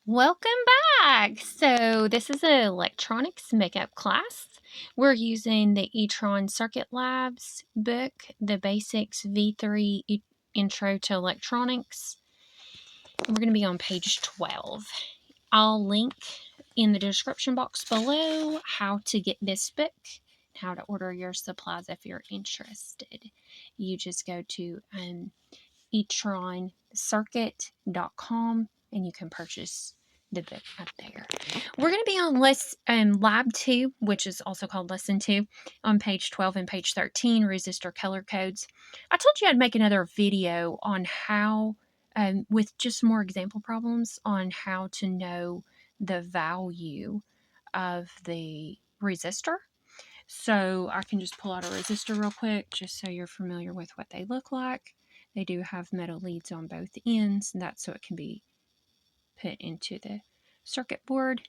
Welcome back! So this is an electronics makeup class. We're using the e-tron Circuit Labs book, the Basics V3 Intro to Electronics. We're going to be on page 12. I'll link in the description box below how to get this book, how to order your supplies if you're interested. You just go to etroncircuit.com and you can purchase the book up there. We're going to be on lab 2, which is also called lesson 2, on page 12 and page 13, resistor color codes. I told you I'd make another video on how, with just more example problems on how to know the value of the resistor. So I can just pull out a resistor real quick just so you're familiar with what they look like. They do have metal leads on both ends, and that's so it can be put into the circuit board.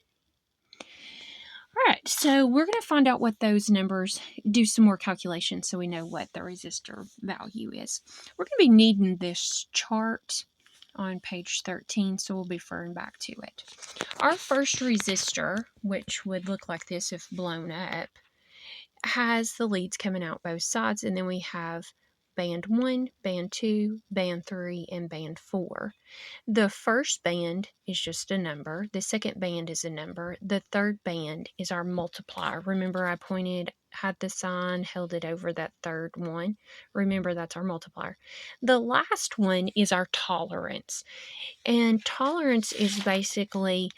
All right, so we're going to find out what those numbers, do some more calculations so we know what the resistor value is. We're going to be needing this chart on page 13, so we'll be referring back to it. Our first resistor, which would look like this if blown up, has the leads coming out both sides, and then we have band 1, band 2, band 3, and band 4. The first band is just a number. The second band is a number. The third band is our multiplier. Remember I had the sign, held it over that third one. Remember that's our multiplier. The last one is our tolerance. And tolerance is basically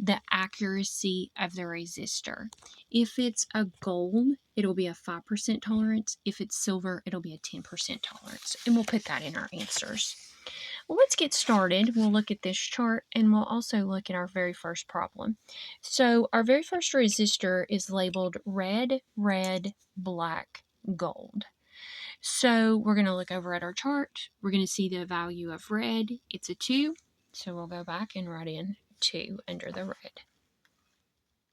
the accuracy of the resistor. If it's a gold, it'll be a 5% tolerance. If it's silver, it'll be a 10% tolerance. And we'll put that in our answers. Well, let's get started. We'll look at this chart and we'll also look at our very first problem. So our very first resistor is labeled red, red, black, gold. So we're going to look over at our chart. We're going to see the value of red. It's a 2. So we'll go back and write in 2 under the red.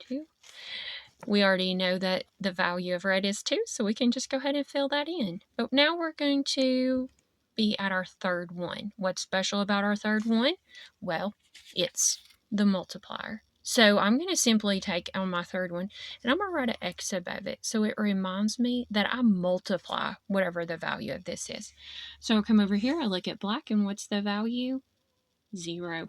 2. We already know that the value of red is 2, so we can just go ahead and fill that in. But now we're going to be at our third one. What's special about our third one? Well, it's the multiplier. So I'm going to simply take on my third one, and I'm going to write an X above it, so it reminds me that I multiply whatever the value of this is. So I'll come over here, I look at black, and what's the value? 0.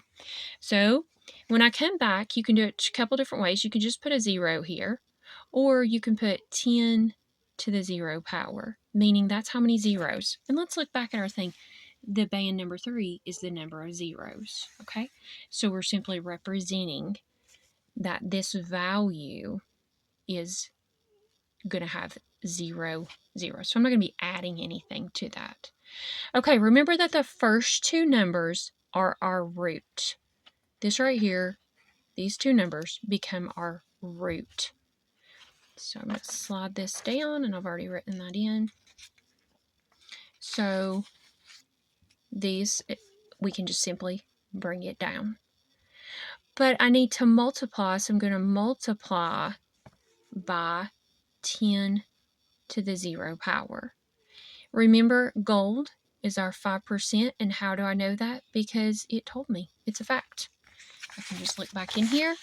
So when I come back, you can do it a couple different ways. You can just put a 0 here, or you can put 10 to the 0 power, meaning that's how many zeros. And let's look back at our thing. The band number 3 is the number of zeros, okay? So we're simply representing that this value is going to have 0, 0. So I'm not going to be adding anything to that. Okay, remember that the first two numbers are our root. This right here, these two numbers become our root. So I'm going to slide this down, and I've already written that in. So these, we can just simply bring it down. But I need to multiply, so I'm going to multiply by 10 to the 0 power. Remember, gold is our 5%, and how do I know that? Because it told me. It's a fact. I can just look back in here.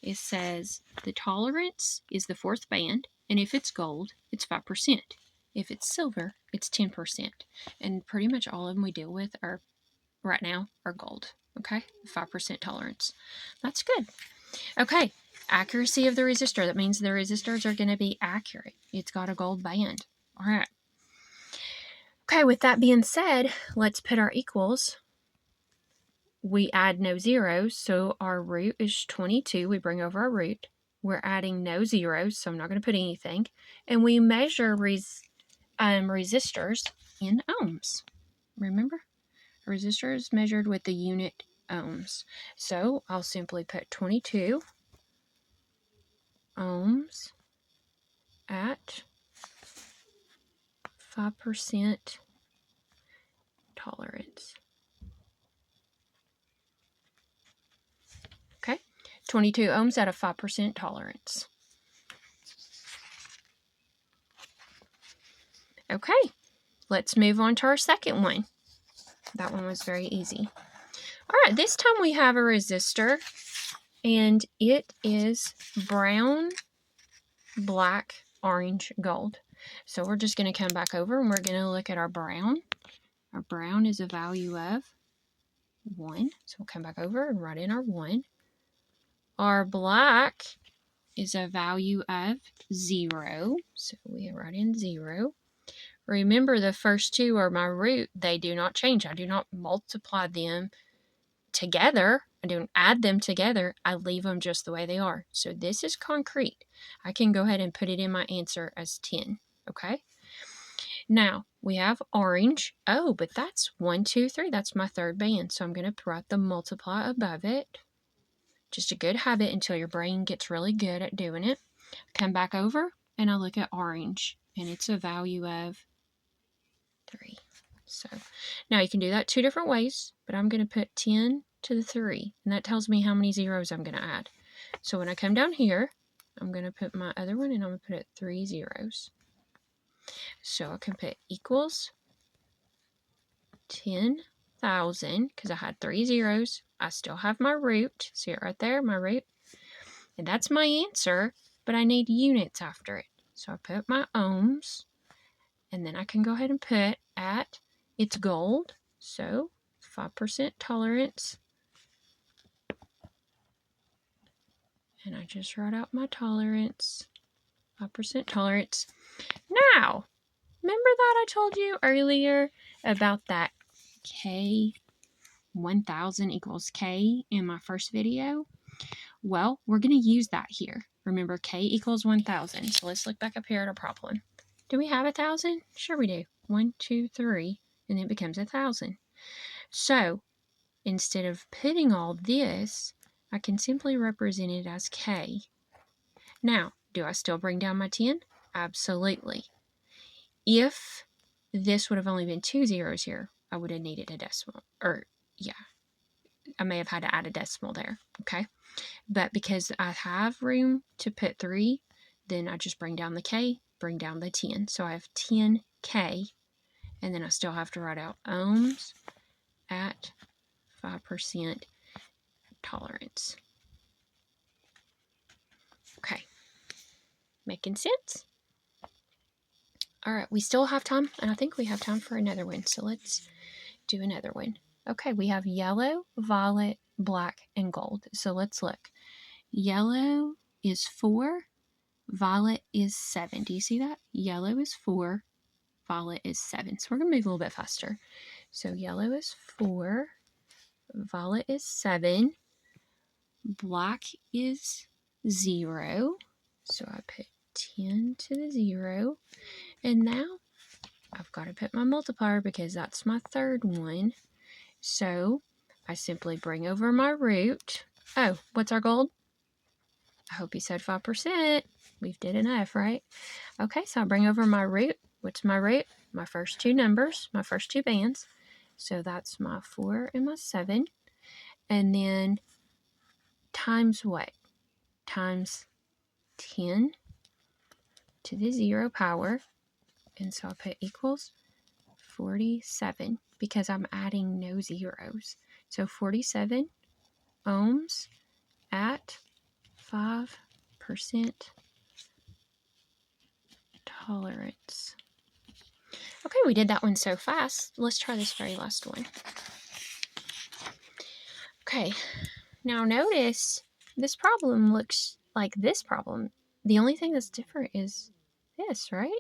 It says the tolerance is the fourth band, and if it's gold, it's 5%. If it's silver, it's 10%. And pretty much all of them we deal with are right now are gold. Okay, 5% tolerance. That's good. Okay, accuracy of the resistor. That means the resistors are going to be accurate. It's got a gold band. All right. Okay, with that being said, let's put our equals. We add no zeros, so our root is 22. We bring over our root. We're adding no zeros, so I'm not going to put anything. And we measure resistors in ohms. Remember? A resistor is measured with the unit ohms. So I'll simply put 22 ohms at 5% tolerance. Okay, 22 ohms at a 5% tolerance. Okay, let's move on to our second one. That one was very easy. All right, this time we have a resistor, and it is brown, black, orange, gold. So we're just going to come back over and we're going to look at our brown. Our brown is a value of 1. So we'll come back over and write in our 1. Our black is a value of 0. So we write in 0. Remember, the first two are my root. They do not change. I do not multiply them together. I don't add them together. I leave them just the way they are. So this is concrete. I can go ahead and put it in my answer as 10. Okay. Now we have orange. Oh, but that's 1, 2, 3. That's my third band. So I'm going to write the multiply above it. Just a good habit until your brain gets really good at doing it. Come back over and I look at orange, and it's a value of 3. So now you can do that 2 different ways, but I'm going to put 10 to the 3, and that tells me how many zeros I'm going to add. So when I come down here, I'm going to put my other one, and I'm going to put it 3 zeros. So I can put equals 10,000, because I had 3 zeros. I still have my root. See it right there, my root. And that's my answer, but I need units after it. So I put my ohms, and then I can go ahead and put at it's gold, so 5% tolerance. And I just wrote out my tolerance, 5% tolerance. Now, remember that I told you earlier about that K 1000 equals K in my first video? Well, we're going to use that here. Remember, K equals 1000. So let's look back up here at our problem. Do we have 1,000? Sure we do. 1, 2, 3, and it becomes 1,000. So instead of putting all this, I can simply represent it as K. Now, do I still bring down my 10? Absolutely. If this would have only been 2 zeros here, I would have needed a decimal. I may have had to add a decimal there, okay? But because I have room to put 3, then I just bring down the K, bring down the 10. So I have 10K, and then I still have to write out ohms at 5% tolerance. Okay. Making sense? All right, we still have time, and I think we have time for another one. So let's do another one. Okay, we have yellow, violet, black, and gold. So let's look. Yellow is 4, violet is 7. Do you see that? Yellow is 4, violet is 7. So we're going to move a little bit faster. So yellow is 4, violet is 7, black is 0. So I put 10 to the 0. And now I've got to put my multiplier because that's my third one. So I simply bring over my root. Oh, what's our gold? I hope you said 5%. We've did enough, right? Okay, so I bring over my root. What's my root? My first 2 numbers, my first 2 bands. So that's my 4 and my 7. And then times what? Times 10 to the 0 power. And so I put equals 47 because I'm adding no zeros. So 47 ohms at 5% tolerance. Okay, we did that one so fast. Let's try this very last one. Okay, now notice this problem looks like this problem. The only thing that's different is this, right?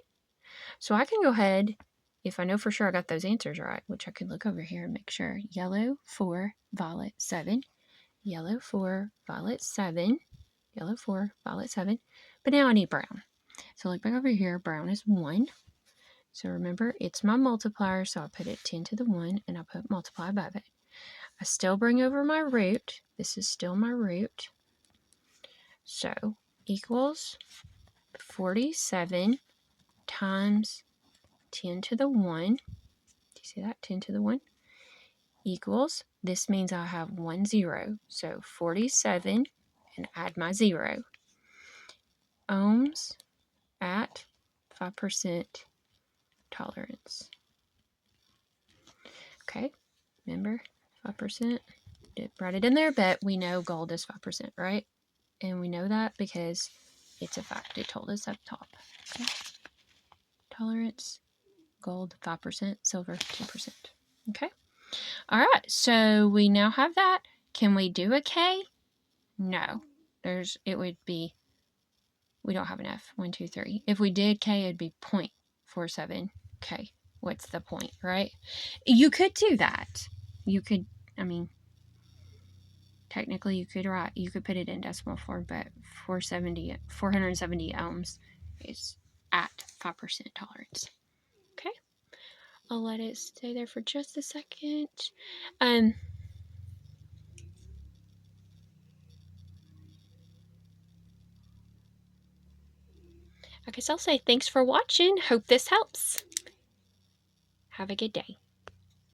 So I can go ahead, if I know for sure I got those answers right, which I can look over here and make sure. Yellow, 4, violet, 7. Yellow, 4, violet, 7. Yellow, 4, violet, 7. But now I need brown. So look back over here. Brown is 1. So remember, it's my multiplier, so I put it 10 to the 1, and I put multiply above it. I still bring over my root. This is still my root. So equals 47 times 10 to the 1. Do you see that? 10 to the 1 equals, this means I have 1 0. So 47, and add my 0. Ohms at 5% tolerance. Okay, remember 5%. did write it in there, but we know gold is 5%, right? And we know that because it's a fact. It told us up top. Okay. Tolerance, gold 5%, silver 2%. Okay. All right. So we now have that. Can we do a K? No. It would be, we don't have enough. 1, 2, 3. If we did K, it'd be 0.47 K. What's the point, right? You could do that. You could, I mean, technically you could put it in decimal form, but 470 ohms is at 5% tolerance. Okay. I'll let it stay there for just a second. I guess I'll say thanks for watching. Hope this helps. Have a good day.